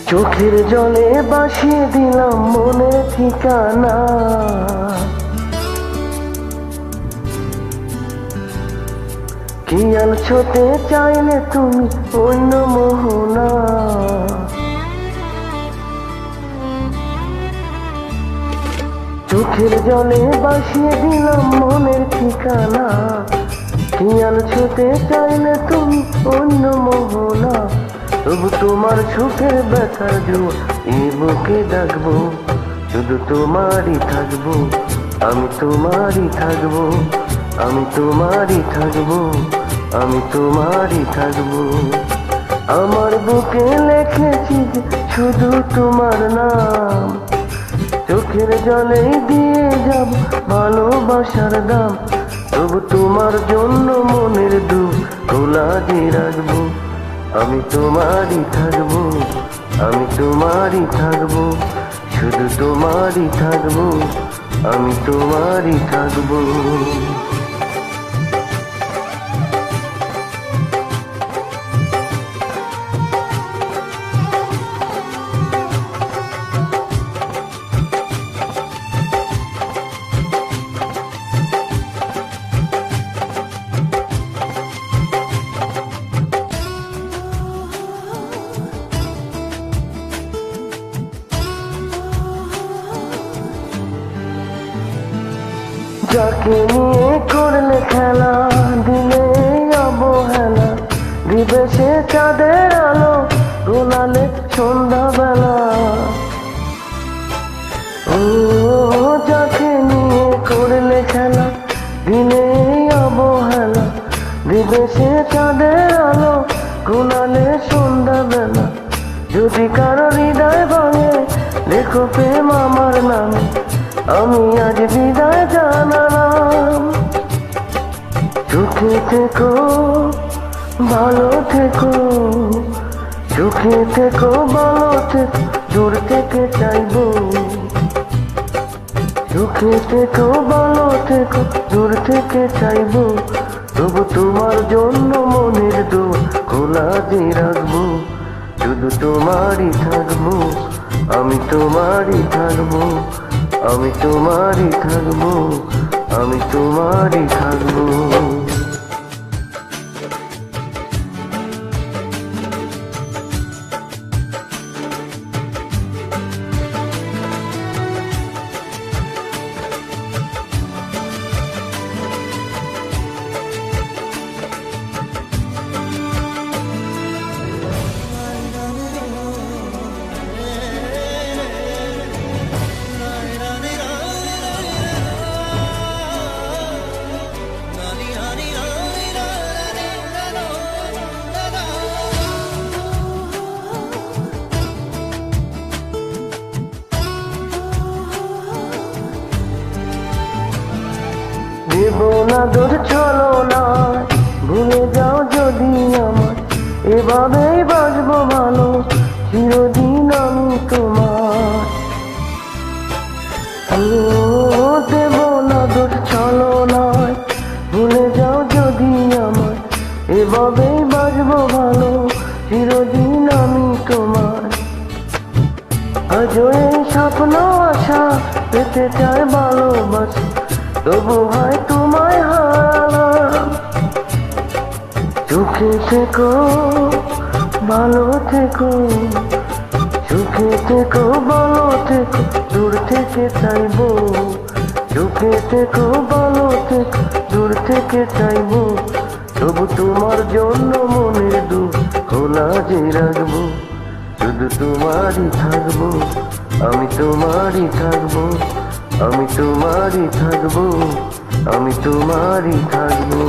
চোখের জলে বাসিয়ে দিলাম মনের ঠিকানা। খেয়াল ছুঁতে চাইলে তুমি অন্য মোহনা। চোখের জলে বাসিয়ে দিলাম মনের ঠিকানা। খেয়াল ছুঁতে চাইলে তুমি অন্য মোহনা। তবু তোমার সুখের ব্যথার জোর এই বুকে ডাকবো, শুধু তোমারই থাকবো, আমি তোমারই থাকবো, আমি তোমারই থাকবো, আমি তোমারই থাকবো। আমার বুকে লিখেছি যে শুধু তোমার নাম, চোখের জলে দিয়ে যাব ভালোবাসার দাম। তবু তোমার জন্য মনের দুঃখ খোলা দিয়ে রাখবো, আমি তোমারই থাকবো, আমি তোমারই থাকবো, শুধু তোমারই থাকবো, আমি তোমারই থাকবো। যাকে নিয়ে করলে খেলা, দিলে অবহেলা, দিবে সে চাঁদের আলো, গোলালে সন্ধ্যাবেলা। ও যাকে নিয়ে করলে খেলা, দিলে অবহেলা, দিবে সে চাঁদের আলো, গোলালে সন্ধ্যাবেলা। যদি কারো হৃদয় ভাঙে লেখো প্রেম আমার নামে, আমি আজ বিদায় জানালাম। সুখে থেকো, ভালো থেকো, সুখে থেকো, ভালো থেকো, দূর থেকে চাইবো। সুখে থেকো, ভালো থেকো, দূর থেকে চাইবো। তবু তোমার জন্য মনের দোর খোলা দিয়ে রাখবো, শুধু তোমারই থাকবো, আমি তোমারই থাকবো, আমি তোমারই থাকবো, আমি তোমারই থাকবো। দেব না দূর চলো না, ভুলে যাও যদি আমার, এভাবেই বাঁচবো ভালো চিরদিন আমি তোমার। দেব না দূর চলো না, ভুলে যাও যদি আমার, এভাবেই বাঁচবো ভালো চিরদিন আমি তোমার। আজও এই স্বপ্ন আশা পেতে চাই ভালোবাসা, তবু হয় তোমায় হারালাম। সুখে থেকো, ভালো থেকো, সুখে থেকো, ভালো থেকো, দূর থেকে চাইবো। সুখে থেকো, ভালো থেকো, দূর থেকে চাইবো। তবু তোমার জন্য মনের দুঃখ খোলা যে রাখবো, শুধু তোমারই থাকবো, আমি তোমারই থাকবো, আমি তোমারই থাকবো, আমি তোমারই থাকবো।